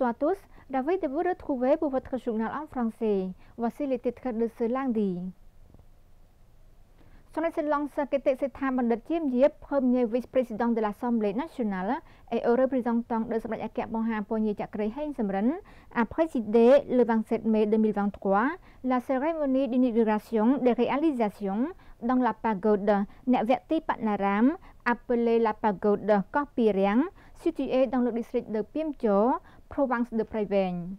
Bonsoir à tous, ravi de vous retrouver pour votre journal en français. Voici les titres de ce lundi. Son Excellence Kete Setha Bandit Chiem Diep, premier vice-président de l'Assemblée nationale et au représentant de Samdech Akep Moha Pogné Chakri Heng Samrin, a présidé le 27 mai 2023 la cérémonie d'inauguration des réalisations dans la pagode Nyaveti Patnaram, appelée la pagode Koh Pi Riang, située dans le district de Piem Cho, province de Prey Veng.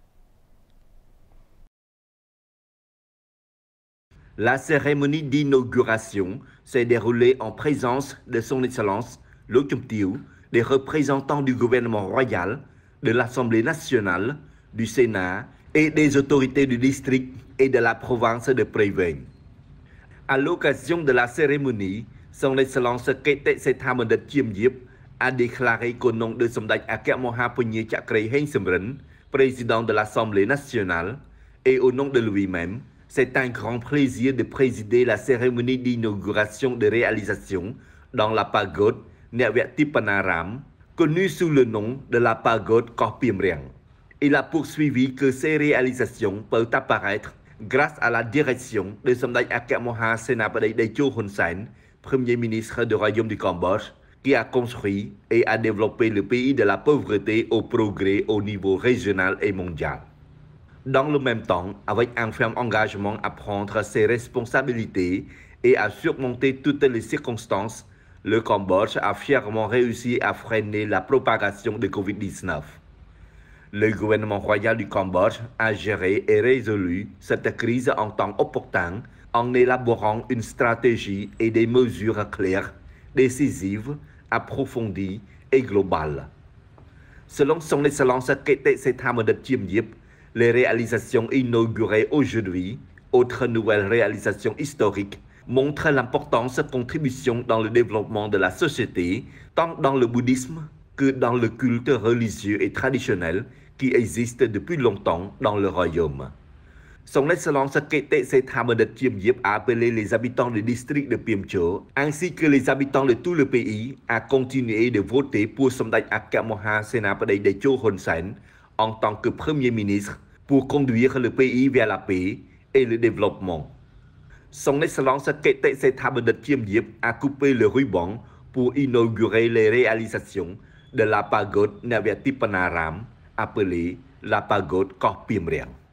La cérémonie d'inauguration s'est déroulée en présence de son Excellence Lô Choom Tiew, des représentants du gouvernement royal, de l'Assemblée nationale, du Sénat et des autorités du district et de la province de Prey Veng. À l'occasion de la cérémonie, son Excellence Kete Setha Bandit Chiem Diep a déclaré qu'au nom de Samdech Akep Moha Pogné Chakri Heng Samrin, président de l'Assemblée nationale, et au nom de lui-même, c'est un grand plaisir de présider la cérémonie d'inauguration de réalisation dans la pagode Nyaveti Patnaram, connue sous le nom de la pagode Koh Pi Riang. Il a poursuivi que ces réalisations peuvent apparaître grâce à la direction de Samdech Akep Moha Senapati Techo Hun Sen, Premier ministre du Royaume du Cambodge, qui a construit et a développé le pays de la pauvreté au progrès au niveau régional et mondial. Dans le même temps, avec un ferme engagement à prendre ses responsabilités et à surmonter toutes les circonstances, le Cambodge a fièrement réussi à freiner la propagation de Covid-19. Le gouvernement royal du Cambodge a géré et résolu cette crise en temps opportun en élaborant une stratégie et des mesures claires, décisives, approfondies et globales. Selon son Excellence Kete Setha Bandit Chiem Diep, les réalisations inaugurées aujourd'hui, autre nouvelle réalisation historique, montrent l'importance de contribution dans le développement de la société, tant dans le bouddhisme que dans le culte religieux et traditionnel qui existe depuis longtemps dans le royaume. Son Excellence Kete Setha Bandit Chiem Diep a appelé les habitants du district de Piem Cho ainsi que les habitants de tout le pays à continuer de voter pour Samdech Akep Moha Senapati Techo Hun Sen en tant que Premier ministre pour conduire le pays vers la paix et le développement. Son Excellence Kete Setha Bandit Chiem Diep a coupé le ruban pour inaugurer les réalisations de la pagode Nyaveti Patnaram, appelée la pagode Koh Pi Riang.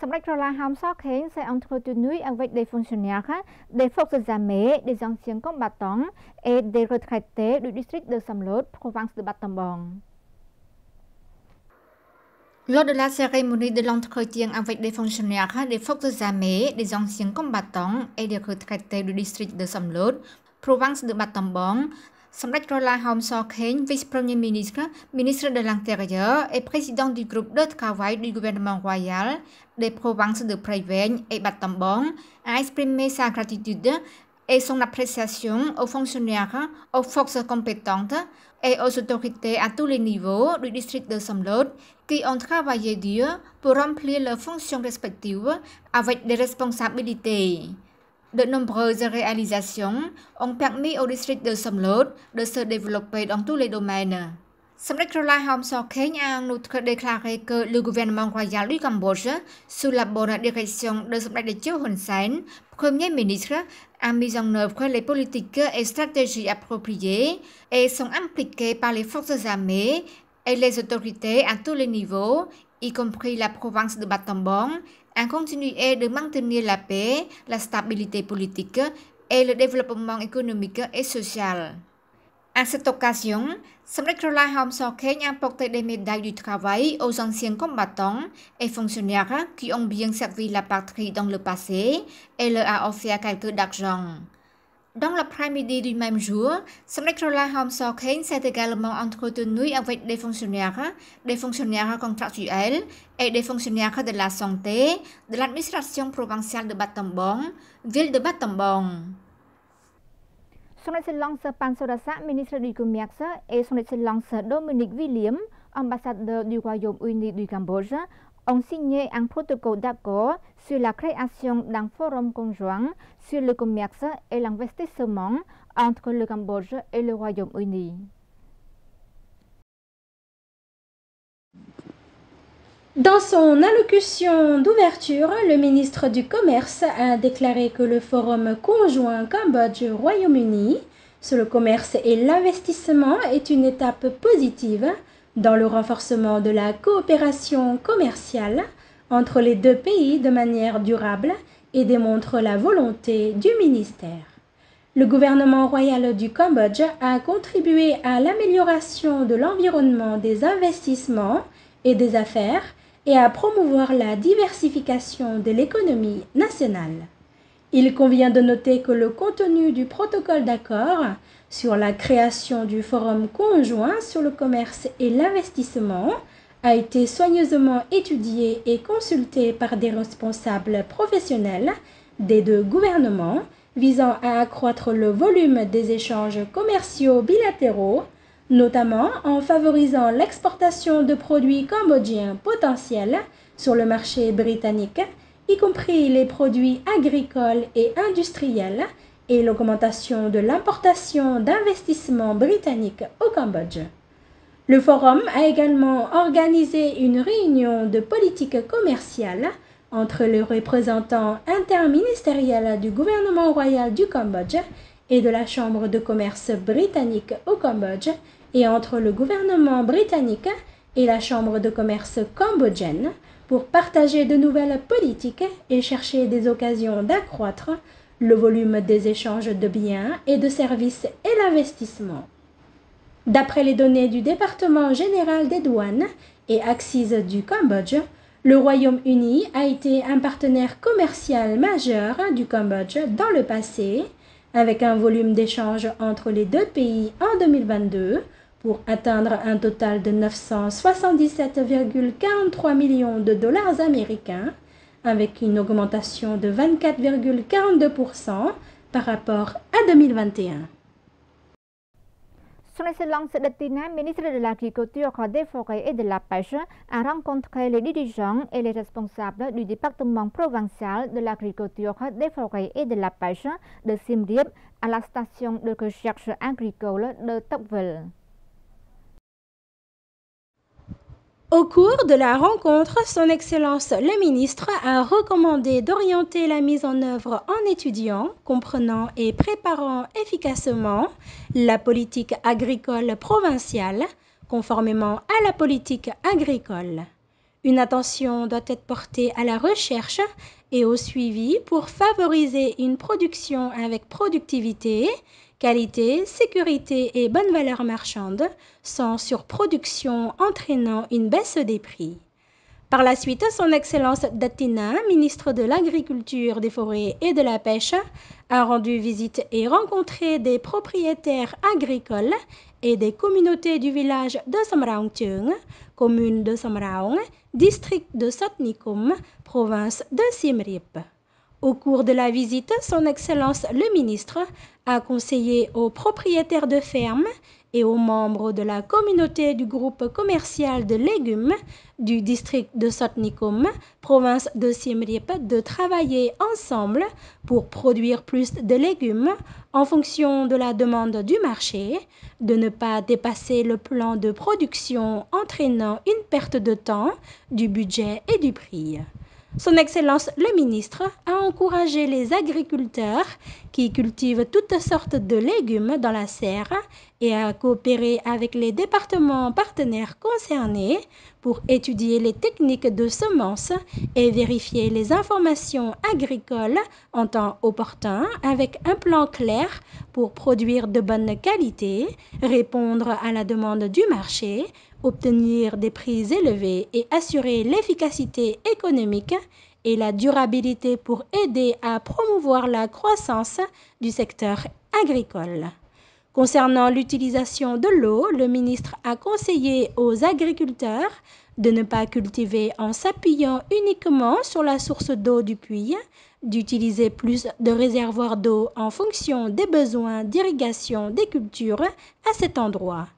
Samdech Roland Ham Sok Heng s'est entretenu avec des fonctionnaires, des forces armées, des anciens combattants et des retraités du district de Samlot, province de Battambang. Lors de la cérémonie de l'entretien avec des fonctionnaires, des forces armées, des anciens combattants et des retraités du district de Samlot, province de Battambang, Samdech Roland Ham Sok Heng, vice-premier ministre, ministre de l'Intérieur et président du groupe de travail du gouvernement royal des provinces de Prey Veng et Battambang, a exprimé sa gratitude et son appréciation aux fonctionnaires, aux forces compétentes et aux autorités à tous les niveaux du district de Samlot qui ont travaillé dur pour remplir leurs fonctions respectives avec des responsabilités. De nombreuses réalisations ont permis au district de Samlot de se développer dans tous les domaines. Samdech Roland Ham Sok Heng a en outre déclaré que le gouvernement royal du Cambodge, sous la bonne direction de Samdech Techo Hun Sen, Premier ministre, a mis en œuvre les politiques et stratégies appropriées et sont impliqués par les forces armées et les autorités à tous les niveaux, y compris la province de Battambang, a continué de maintenir la paix, la stabilité politique et le développement économique et social. À cette occasion, Samdech Roland Ham Sok Heng a porté des médailles du travail aux anciens combattants et fonctionnaires qui ont bien servi la patrie dans le passé et leur a offert quelques d'argent. Dans l'après-midi du même jour, Samdech Roland Ham Sok Heng s'est également entretenu avec des fonctionnaires contractuels et des fonctionnaires de la santé de l'administration provinciale de Battambang, ville de Battambang. Son Excellence Pan Sorasak, ministre du Commerce, et son Excellence Dominique William, ambassadeur du Royaume-Uni du Cambodge, ont signé un protocole d'accord sur la création d'un forum conjoint sur le commerce et l'investissement entre le Cambodge et le Royaume-Uni. Dans son allocution d'ouverture, le ministre du Commerce a déclaré que le forum conjoint Cambodge-Royaume-Uni sur le commerce et l'investissement est une étape positive dans le renforcement de la coopération commerciale entre les deux pays de manière durable et démontre la volonté du ministère. Le gouvernement royal du Cambodge a contribué à l'amélioration de l'environnement des investissements et des affaires et à promouvoir la diversification de l'économie nationale. Il convient de noter que le contenu du protocole d'accord sur la création du forum conjoint sur le commerce et l'investissement a été soigneusement étudié et consulté par des responsables professionnels des deux gouvernements visant à accroître le volume des échanges commerciaux bilatéraux, notamment en favorisant l'exportation de produits cambodgiens potentiels sur le marché britannique, y compris les produits agricoles et industriels, et l'augmentation de l'importation d'investissements britanniques au Cambodge. Le forum a également organisé une réunion de politique commerciale entre les représentants interministériels du gouvernement royal du Cambodge et de la Chambre de commerce britannique au Cambodge et entre le gouvernement britannique et la Chambre de commerce cambodgienne pour partager de nouvelles politiques et chercher des occasions d'accroître le volume des échanges de biens et de services et l'investissement. D'après les données du département général des douanes et accises du Cambodge, le Royaume-Uni a été un partenaire commercial majeur du Cambodge dans le passé, avec un volume d'échanges entre les deux pays en 2022 pour atteindre un total de 977,43 millions de dollars américains, avec une augmentation de 24,42% par rapport à 2021. Son Excellence Datina, ministre de l'Agriculture, des Forêts et de la Pêche, a rencontré les dirigeants et les responsables du département provincial de l'Agriculture, des Forêts et de la Pêche de Siem Reap à la station de recherche agricole de Tocqueville. Au cours de la rencontre, Son Excellence le ministre a recommandé d'orienter la mise en œuvre en étudiant, comprenant et préparant efficacement la politique agricole provinciale, conformément à la politique agricole. Une attention doit être portée à la recherche et au suivi pour favoriser une production avec productivité, qualité, sécurité et bonne valeur marchande, sans surproduction entraînant une baisse des prix. Par la suite, Son Excellence Datina, ministre de l'Agriculture, des Forêts et de la Pêche, a rendu visite et rencontré des propriétaires agricoles et des communautés du village de Samraongcheung, commune de Samraong, district de Sotnikum, province de Siem Reap. Au cours de la visite, Son Excellence le ministre a conseillé aux propriétaires de fermes et aux membres de la communauté du groupe commercial de légumes du district de Sotnikum, province de Siem Reap, de travailler ensemble pour produire plus de légumes en fonction de la demande du marché, de ne pas dépasser le plan de production entraînant une perte de temps, du budget et du prix. Son Excellence le ministre a encouragé les agriculteurs qui cultivent toutes sortes de légumes dans la serre et a coopéré avec les départements partenaires concernés pour étudier les techniques de semences et vérifier les informations agricoles en temps opportun avec un plan clair pour produire de bonne qualité, répondre à la demande du marché, obtenir des prix élevés et assurer l'efficacité économique et la durabilité pour aider à promouvoir la croissance du secteur agricole. Concernant l'utilisation de l'eau, le ministre a conseillé aux agriculteurs de ne pas cultiver en s'appuyant uniquement sur la source d'eau du puits, d'utiliser plus de réservoirs d'eau en fonction des besoins d'irrigation des cultures à cet endroit.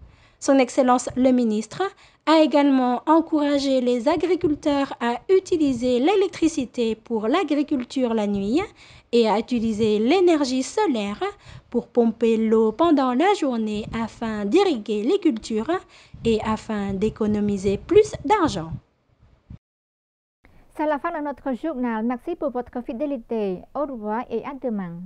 Son Excellence le ministre a également encouragé les agriculteurs à utiliser l'électricité pour l'agriculture la nuit et à utiliser l'énergie solaire pour pomper l'eau pendant la journée afin d'irriguer les cultures et afin d'économiser plus d'argent. C'est la fin de notre journal. Merci pour votre fidélité. Au revoir et à demain.